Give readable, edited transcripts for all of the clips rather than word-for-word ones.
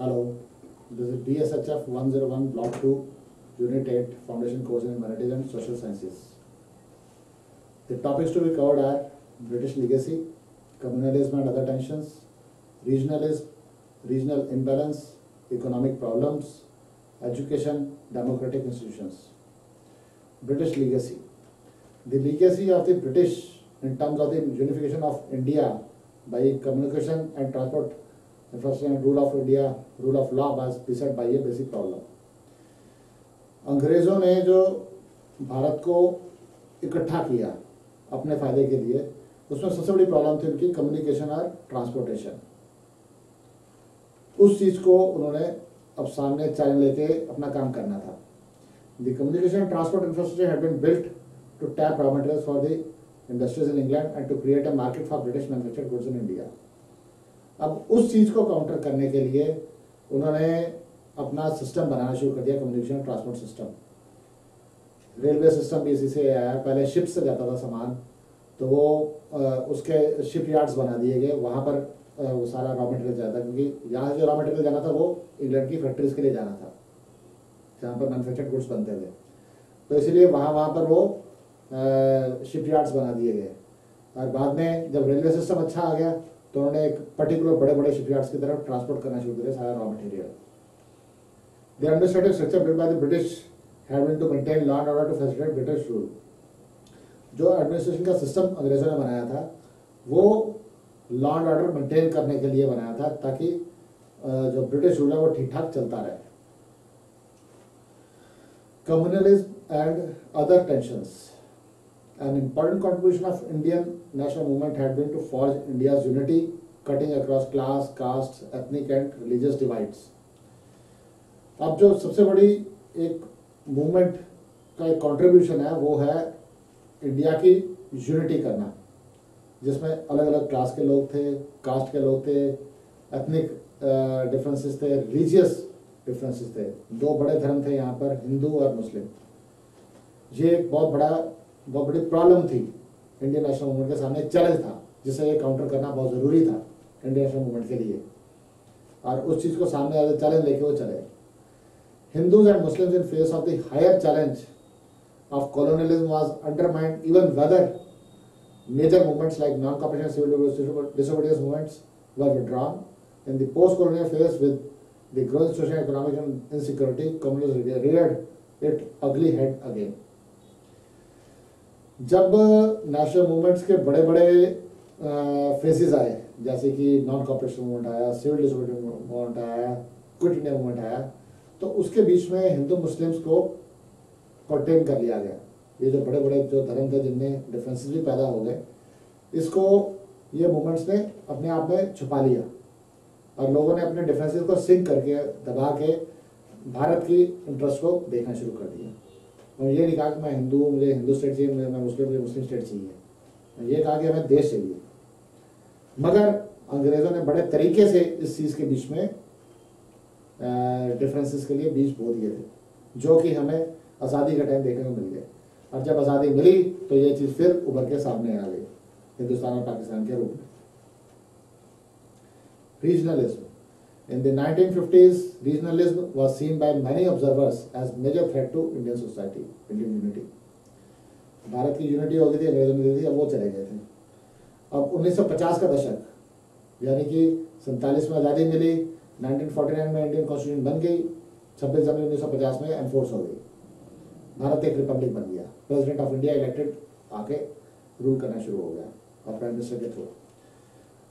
Hello, this is DSHF 101 Block 2, Unit 8, Foundation Course in Humanities and Social Sciences. The topics to be covered are British legacy, communalism and other tensions, regionalism, regional imbalance, economic problems, education, democratic institutions. British legacy. The legacy of the British in terms of the unification of India by communication and transport infrastructure and rule of India, rule of law was beset by a basic problem. अंग्रेज़ों ने जो भारत को इकट्ठा किया अपने फायदे के लिए, उसमें सबसे बड़ी प्रॉब्लम थी उनकी कम्युनिकेशन और ट्रांसपोर्टेशन। उस चीज़ को उन्होंने अब सामने चैलेंज लेके अपना काम करना था। The communication and transport infrastructure had been built to tap raw materials for the industries in England and to create a market for British manufactured goods in India. अब उस चीज़ को काउंटर करने के लिए उन्होंने अपना सिस्टम बनाना शुरू कर दिया, communication transport system. Railway system भी इसी से आया। पहले शिप से जाता था सामान, तो वो उसके शिप यार्ड्स बना दिए गए, वहाँ पर वो सारा रॉ मटेरियल जाता था, क्योंकि यहाँ से जो रॉ मटेरियल जाना था वो इंग्लैंड की फैक्ट्रीज के लिए जाना था जहाँ पर मैन्युफैक्चर्ड गुड्स बनते थे। तो इसलिए वहाँ पर वो शिप यार्ड्स बना दिए गए। और बाद में जब रेलवे सिस्टम अच्छा आ गया तो उन्होंने एक पर्टिकुलर बड़े बड़े शिप यार्ड्स की तरफ ट्रांसपोर्ट करना शुरू किया सारा raw material. The administrative structure built by the British had been to maintain law and order to facilitate British rule. जो एडमिनिस्ट्रेशन का सिस्टम अंग्रेजों ने बनाया था वो लॉ एंड ऑर्डर मेंटेन करने के लिए बनाया था, ताकि जो ब्रिटिश रूल है वो ठीक ठाक चलता रहे। Communalism and other tensions. An important contribution of Indian national movement had been to forge India's unity, cutting across class, caste, ethnic and religious divides. अब जो सबसे बड़ी एक मूवमेंट का एक कंट्रीब्यूशन है वो है इंडिया की यूनिटी करना, जिसमें अलग अलग क्लास के लोग थे, कास्ट के लोग थे, एथनिक डिफरेंसेस थे, रिलीजियस डिफरेंसेस थे। दो बड़े धर्म थे यहाँ पर, हिंदू और मुस्लिम। ये एक बहुत बड़ी प्रॉब्लम थी इंडियन नेशनल मूवमेंट के सामने, चैलेंज था जिसे ये काउंटर करना बहुत ज़रूरी था इंडियन नेशनल मूवमेंट के लिए, और उस चीज़ को सामने एज ए चैलेंज लेके वो चले। Hindus and Muslims in face of the higher challenge of colonialism was undermined even whether major movements like non-cooperation and civil disobedience movements were withdrawn. In the post-colonial phase with the growing social and economic insecurity, communism reared its ugly head again. जब national movements के बड़े बड़े phases आए, जैसे कि non cooperation movement आया, civil disobedience movement आया, quit India movement आया, तो उसके बीच में हिंदू मुस्लिम्स को कंटेन कर लिया गया। ये जो बड़े बड़े जो धर्म थे जिनमें डिफरेंसेस भी पैदा हो गए, इसको ये मूवमेंट्स ने अपने आप में छुपा लिया और लोगों ने अपने डिफरेंसेस को सिंक करके दबा के भारत की इंटरेस्ट को देखना शुरू कर दिया। और ये नहीं कहा कि मैं हिंदू हूँ, मुझे हिंदू स्टेट चाहिए, मैं मुस्लिम, मुझे मुस्लिम स्टेट चाहिए। ये कहा कि हमें देश चाहिए। मगर अंग्रेजों ने बड़े तरीके से इस चीज़ के बीच में डिफरेंसेस के लिए बीज बो दिए थे, जो कि हमें आज़ादी का टाइम देखने को मिल गया। और जब आज़ादी मिली तो ये चीज़ फिर उभर के सामने आ गई हिंदुस्तान और पाकिस्तान के रूप में। Regionalism. In the 1950s, regionalism was seen by many observers as major threat to Indian society, Indian unity. Bharat की यूनिटी हो गई थी, अंग्रेजों ने दी थी, अब वो चले गए थे। अब 1950 का दशक, यानी कि 47 में आज़ादी मिली, 1949 में इंडियन कॉन्स्टिट्यूशन बन गई, 26 जनवरी 1950 में एनफोर्स हो गई, भारत एक रिपब्लिक बन गया, प्रेसिडेंट ऑफ इंडिया इलेक्टेड आके रूल करना शुरू हो गया और प्राइम मिनिस्टर के थ्रू।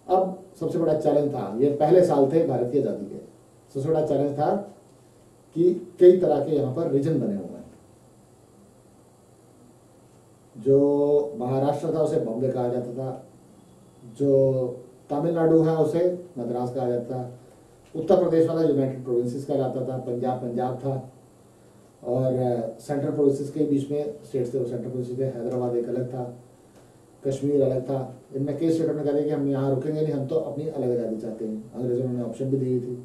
अब सबसे बड़ा चैलेंज था, ये पहले साल थे भारत की आज़ादी के, सबसे बड़ा चैलेंज था कि कई तरह के यहाँ पर रीजन बने हुए हैं। जो महाराष्ट्र था उसे बॉम्बे कहा जाता था, जो तमिलनाडु है उसे मद्रास कहा जाता था, उत्तर प्रदेश वाला यूनाइटेड प्रोविंसेस कहलाता था, पंजाब था, और सेंट्रल प्रोविंसेस के बीच में स्टेट्स थे, सेंट्रल प्रोविंसेस थे, हैदराबाद एक अलग था, कश्मीर अलग था। इनमें कई स्टेटों ने कहा कि हम यहाँ रुकेंगे नहीं, हम तो अपनी अलग आज़ादी चाहते हैं। अंग्रेजों ने ऑप्शन भी दी थी,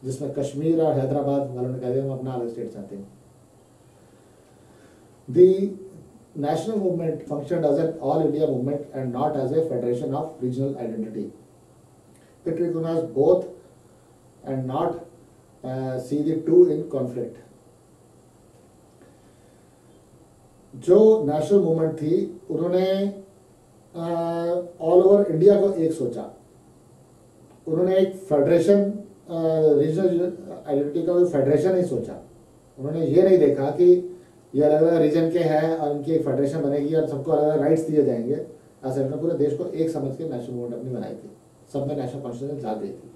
जिसमें कश्मीर और हैदराबाद वालों ने कहा हम अपना अलग स्टेट चाहते हैं। The national movement functioned as an all India movement and not as a federation of regional identity. It recognized both and not see the two in conflict. जो नेशनल मूवमेंट थी उन्होंने ऑल ओवर इंडिया को एक सोचा, उन्होंने एक federation, regional identity का भी फेडरेशन ही सोचा। उन्होंने ये नहीं देखा कि ये अलग अलग रीजन के हैं और उनकी एक फेडरेशन बनेगी और सबको अलग अलग राइट्स दिए जाएंगे। ऐसा उन्होंने पूरे देश को एक समझ के नेशनल मूवमेंट अपनी बनाई थी, सब में नेशनल कॉन्शियसनेस जाग गई थी।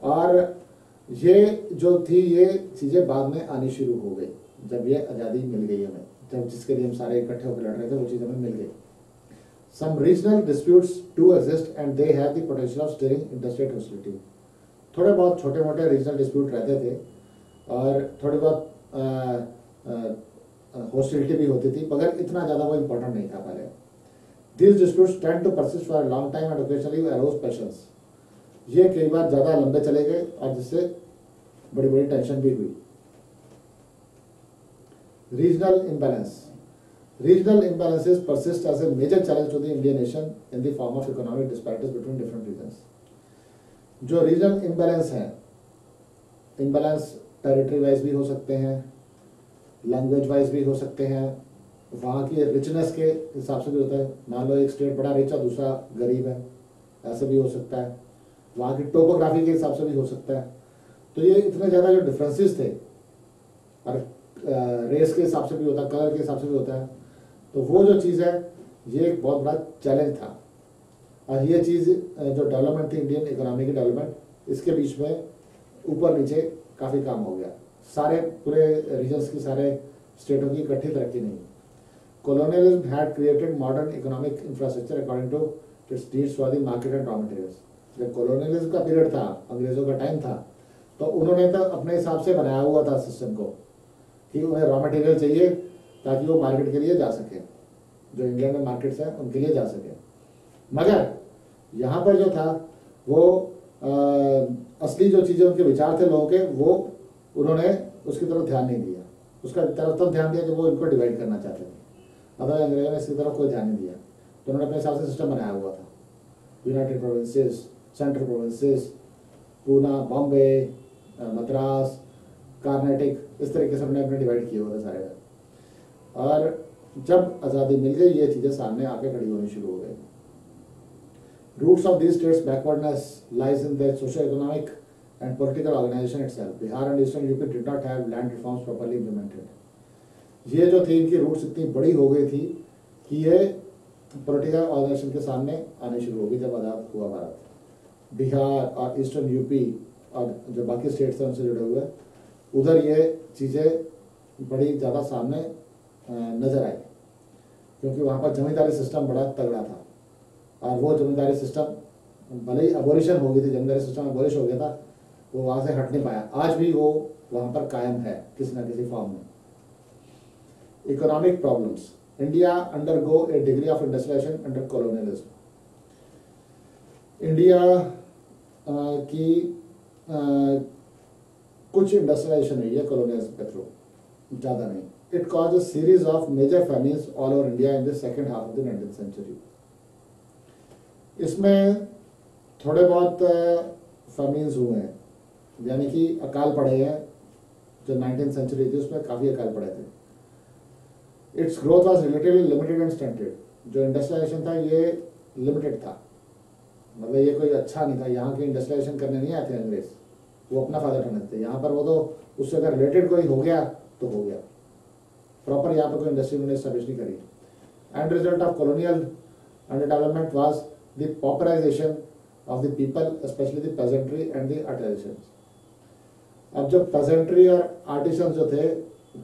और ये जो थी ये चीज़ें बाद में आनी शुरू हो गई जब ये आज़ादी मिल गई हमें, जब जिसके लिए हम सारे इकट्ठे होकर लड़ रहे थे वो चीज़ हमें मिल गई। Some regional disputes do exist and they have the potential of stirring interstate hostility. थोड़े बहुत छोटे मोटे रीजनल डिस्प्यूट रहते थे और थोड़ी बहुत हॉस्टिलिटी भी होती थी, मगर इतना ज़्यादा वो इम्पोर्टेंट नहीं था पहले। These disputes tend to persist for a long time and occasionally arouse passions. ये कई बार ज़्यादा लंबे चले गए और जिससे बड़ी बड़ी टेंशन भी हुई। Regional imbalance. Regional imbalances persist as a major challenge to the Indian nation in the form of economic disparities between different regions. जो रीजनल इम्बैलेंस हैं, इम्बैलेंस टेरिटरी वाइज भी हो सकते हैं, लैंग्वेज वाइज भी हो सकते हैं, वहाँ की रिचनेस के हिसाब से भी होता है। मान लो एक स्टेट बड़ा रिच है दूसरा गरीब है, ऐसे भी हो सकता है। वहाँ की टोपोग्राफी के हिसाब से भी हो सकता है। तो ये इतने ज़्यादा जो डिफरेंसेस थे और रेस के हिसाब से भी होता है, कलर के हिसाब से भी होता है। तो वो जो चीज़ है ये एक बहुत बड़ा चैलेंज था और ये चीज़ जो डेवलपमेंट थी इंडियन इकोनॉमी की डेवलपमेंट, इसके बीच में ऊपर नीचे काफ़ी काम हो गया। सारे पूरे रीजन्स की सारे स्टेटों की इकट्ठी तरक्की नहीं। Colonialism had created modern economic infrastructure according to its needs for the market and raw materials. जब कॉलोनियलिज्म का पीरियड था, अंग्रेजों का टाइम था, तो उन्होंने तो अपने हिसाब से बनाया हुआ था सिस्टम को कि उन्हें रॉ मटेरियल चाहिए ताकि वो मार्केट के लिए जा सके, जो इंग्लैंड में मार्केट्स हैं उनके लिए जा सके। मगर यहाँ पर जो था वो असली जो चीज़ें उनके विचार थे लोगों के, वो उन्होंने उसकी तरफ ध्यान नहीं दिया। उसका तरफ तब ध्यान दिया जब वो इनको डिवाइड करना चाहते थे। अगर अंग्रेजों ने इसकी तरफ कोई ध्यान नहीं दिया तो उन्होंने अपने हिसाब से सिस्टम बनाया हुआ था। United provinces, central provinces, Poona, Bombay, Madras, Carnatic, इस तरीके से उन्होंने अपने डिवाइड किए हुए थे सारे। और जब आज़ादी मिल गई ये चीज़ें सामने आके खड़ी होनी शुरू हो गई। Roots of these states backwardness lies in their social economic and political organisation itself. Bihar and eastern UP did not have land reforms properly implemented. ये जो थी इनकी रूट्स इतनी बड़ी हो गई थी कि ये पॉलिटिकल ऑर्गेनाइजेशन के सामने आने शुरू हो गई जब आज़ाद हुआ भारत। बिहार और ईस्टर्न यूपी और जो बाकी स्टेट्स हैं उनसे जुड़े हुए, उधर ये चीज़ें बड़ी ज़्यादा सामने नज़र आई क्योंकि वहाँ पर जमींदारी सिस्टम बड़ा तगड़ा था और वो जमींदारी सिस्टम भले ही अबोलिशन हो गई थी, जमींदारी सिस्टम अबोलिश हो गया था, वो वहाँ से हट नहीं पाया। आज भी वो वहाँ पर कायम है किसी न किसी फॉर्म में। Economic problems. India undergo a degree of industrialisation under colonialism. India की कुछ इंडस्ट्रियलाइजेशन हुई है कॉलोनियलिज्म के थ्रू, ज़्यादा नहीं. It caused a series of major famines all over India in the second half of the 19th century. इसमें थोड़े बहुत famines हुए हैं, यानी कि अकाल पड़े हैं. जो 19th century थी उसमें काफ़ी अकाल पड़े थे. Its growth was relatively limited and stunted. जो इंडस्ट्रियलाइजेशन था ये लिमिटेड था, मतलब ये कोई अच्छा नहीं था. यहाँ के इंडस्ट्रियलाइजेशन करने नहीं आते अंग्रेज, वो अपना फायदा उठाने थे. यहाँ पर वो तो उससे अगर रिलेटेड कोई हो गया तो हो गया. प्रॉपर यहाँ पर कोई इंडस्ट्री उन्होंने स्टैब्लिश नहीं करी. And result of colonial under development was the popularisation of the people, specially the pageantry and the artisans. अब जो पेजेंट्री और आर्टिजन्स जो थे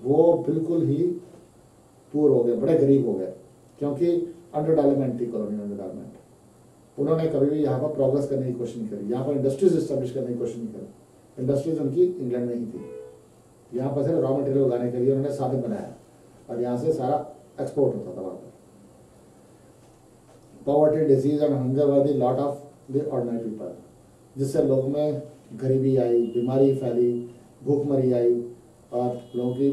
वो बिल्कुल ही पुअर हो गए, बड़े गरीब हो गए, क्योंकि अंडर डेवलपमेंट थी, कॉलोनियल अंडर डेवलपमेंट. उन्होंने कभी भी यहाँ पर प्रोग्रेस करने की कोशिश नहीं करी, यहाँ पर इंडस्ट्रीज स्टैब्लिश करने की कोशिश नहीं करी. इंडस्ट्रीज उनकी इंग्लैंड में ही थी. यहाँ पर सिर्फ रॉ मटेरियल उगाने के लिए उन्होंने साधन बनाया और यहाँ से सारा एक्सपोर्ट होता था वहाँ पर. Poverty, disease and hunger were the lot of the ordinary people, जिससे लोगों में गरीबी आई, बीमारी फैली, भूखमरी आई और लोगों की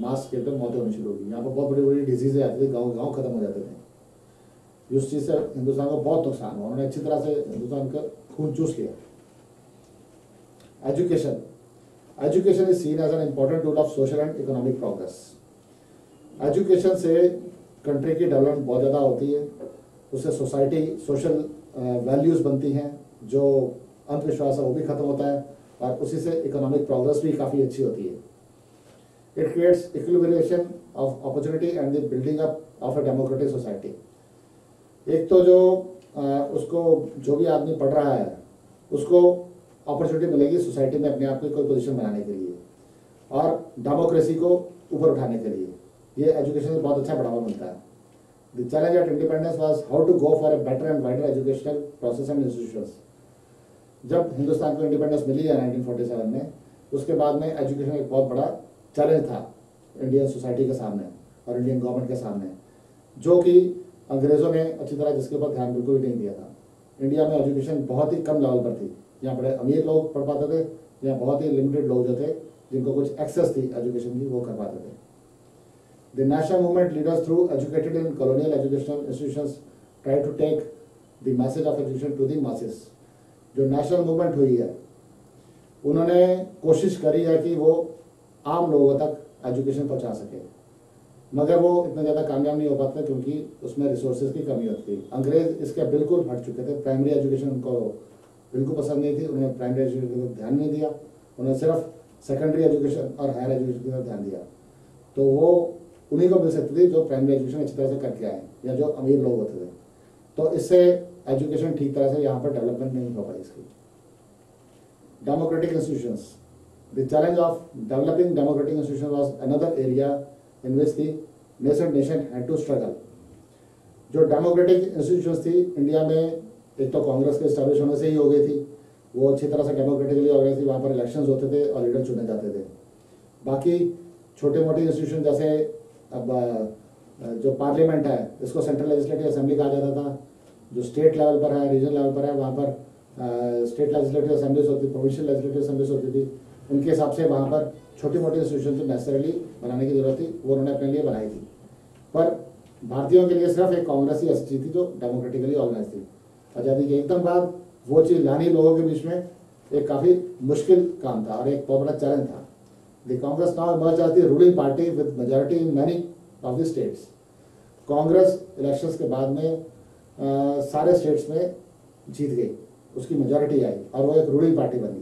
मास के अंदर मौतें होनी शुरू हो गई. यहाँ पर बहुत बड़ी बड़ी डिजीजें आती थी, गाँव खत्म हो जाते थे. उस चीज़ से हिंदुस्तान को बहुत नुकसान हुआ. उन्होंने अच्छी तरह से हिंदुस्तान का खून चूस लिया. Education. Education is seen as an important tool of social and economic progress. Education से कंट्री की डेवलपमेंट बहुत ज़्यादा होती है, उससे सोसाइटी सोशल वैल्यूज़ बनती हैं, जो अंधविश्वास है वो भी खत्म होता है, और उसी से इकोनॉमिक प्रोग्रेस भी काफ़ी अच्छी होती है। It creates equilibriation of opportunity and the building up of a democratic society. एक तो जो उसको जो भी आदमी पढ़ रहा है उसको अपॉर्चुनिटी मिलेगी सोसाइटी में अपने आप की कोई पोजीशन बनाने के लिए और डेमोक्रेसी को ऊपर उठाने के लिए। ये एजुकेशन में बहुत अच्छा बढ़ावा मिलता है। The challenge at independence was how to go for a better and wider educational process and institutions. जब हिंदुस्तान को इंडिपेंडेंस मिली है 1947 में, उसके बाद में एजुकेशन एक बहुत बड़ा चैलेंज था इंडियन सोसाइटी के सामने और इंडियन गवर्नमेंट के सामने, जो कि अंग्रेजों ने अच्छी तरह जिसके ऊपर ध्यान बिल्कुल भी नहीं दिया था। इंडिया में एजुकेशन बहुत ही कम लेवल पर थी। यहाँ बड़े अमीर लोग पढ़ पाते थे, यहाँ बहुत ही लिमिटेड लोग जो थे जिनको कुछ एक्सेस थी एजुकेशन की, वो कर पाते थे। The national movement leaders through educated in colonial educational institutions try to take the message of education to the masses. जो नेशनल मूवमेंट हुई है उन्होंने कोशिश करी है कि वो आम लोगों तक एजुकेशन पहुंचा सके, मगर वो इतना ज़्यादा कामयाब नहीं हो पाते क्योंकि उसमें रिसोर्सेज की कमी होती थी। अंग्रेज इसके बिल्कुल हट चुके थे। प्राइमरी एजुकेशन उनको बिल्कुल पसंद नहीं थी, उन्होंने प्राइमरी एजुकेशन पर ध्यान नहीं दिया, उन्होंने सिर्फ सेकेंडरी एजुकेशन और हायर एजुकेशन पर ध्यान दिया। तो वो उन्हीं को मिल सकती थी जो प्राइमरी एजुकेशन अच्छी तरह से करके आए या जो अमीर लोग होते थे। तो इससे एजुकेशन ठीक तरह से यहाँ पर डेवलपमेंट नहीं हो पाई इसकी। Democratic institutions. The challenge of developing democratic institution was another area in which the nation had to struggle. जो डेमोक्रेटिक इंस्टीट्यूशंस थी इंडिया में, एक तो कांग्रेस के स्टैब्लिश होने से ही हो गई थी, वो अच्छी तरह से डेमोक्रेटिकली ऑर्गेनाइज थी, वहाँ पर इलेक्शंस होते थे और लीडर चुने जाते थे। बाकी छोटे मोटे इंस्टीट्यूशन जैसे अब जो पार्लियामेंट है इसको सेंट्रल लेजिस्लेटिव असेंबली कहा जाता था, जो स्टेट लेवल पर है, रीजनल लेवल पर है, वहाँ पर स्टेट लेजिस्लेटिव असेंबलीज होती, प्रोविंशियल लेजिस्लेटिव असेंबलीज होती थी। उनके हिसाब से वहाँ पर छोटी मोटी इंस्टीट्यूशन जो नेसेसरली बनाने की जरूरत थी वो उन्होंने अपने लिए बनाई थी। पर भारतीयों के लिए सिर्फ एक कांग्रेस ही अच्छी थी जो डेमोक्रेटिकली ऑर्गेनाइज थी। आज़ादी के एकदम बाद वो चीज़ लानी लोगों के बीच में एक काफ़ी मुश्किल काम था और एक बहुत बड़ा चैलेंज था। The Congress now emerge as the ruling party with majority in many of the states. Congress elections के बाद में सारे स्टेट्स में जीत गई, उसकी मेजॉरिटी आई और वो एक रूलिंग पार्टी बन गई।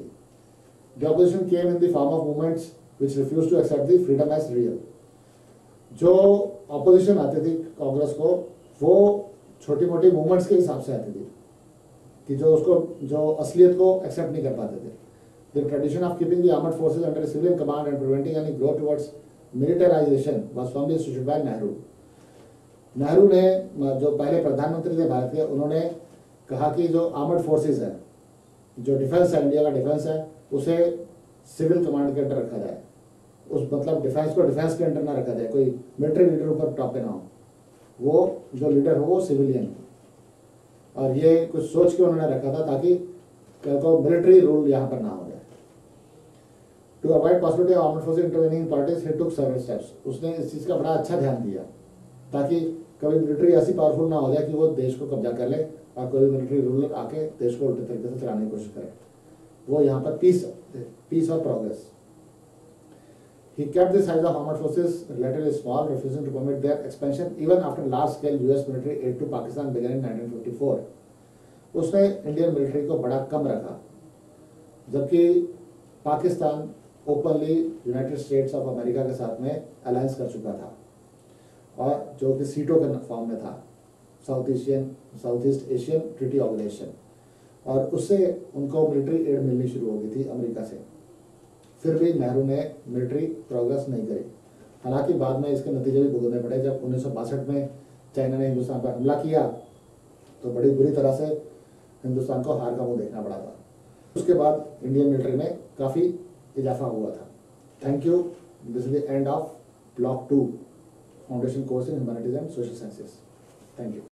The opposition came in the form of movements which refuse to accept the freedom as real. जो ऑपोजिशन आती थी कांग्रेस को वो छोटी मोटी मूवमेंट्स के हिसाब से आती थी कि जो असलियत को एक्सेप्ट नहीं कर पाते थे। The tradition of keeping the armed forces under civilian command and preventing any growth towards militarisation was firmly instituted by Nehru. Nehru ने, जो पहले प्रधानमंत्री थे भारत के, उन्होंने कहा कि जो आर्मड फोर्सेज है, जो डिफेंस है, इंडिया का डिफेंस है, उसे सिविल कमांड के अंडर रखा जाए। उस मतलब डिफेंस को डिफेंस के अंडर ना रखा जाए, कोई मिलिट्री लीडर ऊपर टॉप पे ना हो, वो जो लीडर हो वो सिविलियन हो। और ये कुछ सोच के उन्होंने रखा था ताकि तो मिलिट्री रूल यहाँ पर ना हो जाए। To avoid possibility of armed forces intervening in politics he took several steps. उसने इस चीज़ का बड़ा अच्छा ध्यान दिया ताकि कभी मिलिट्री ऐसी पावरफुल ना हो जाए कि वो देश को कब्जा कर ले और कोई मिलिट्री रूलर आके देश को उल्टे तरीके से चलाने की कोशिश करे। वो यहाँ पर पीस और progress. He kept the size of armed forces relatively small, refusing to permit their expansion even after large-scale US military aid to Pakistan began in 1954. उसने इंडियन मिलिट्री को बड़ा कम रखा, जबकि Pakistan openly United states of America के साथ में alliance कर चुका था और जो कि सीटों के फॉर्म में था, South East Asian Treaty Organisation, और उससे उनको मिलिट्री एड मिलनी शुरू हो गई थी अमेरिका से। फिर भी नेहरू ने मिलिट्री प्रोग्रेस नहीं करी। हालांकि बाद में इसके नतीजे भी भुगतने पड़े। जब 1962 में चाइना ने हिंदुस्तान पर हमला किया तो बड़ी बुरी तरह से हिंदुस्तान को हार का मुंह देखना पड़ा था। उसके बाद इंडियन मिलिट्री में काफ़ी इजाफा हुआ था। Thank you. This is the end of block 2 foundation course in humanities and social sciences. Thank you.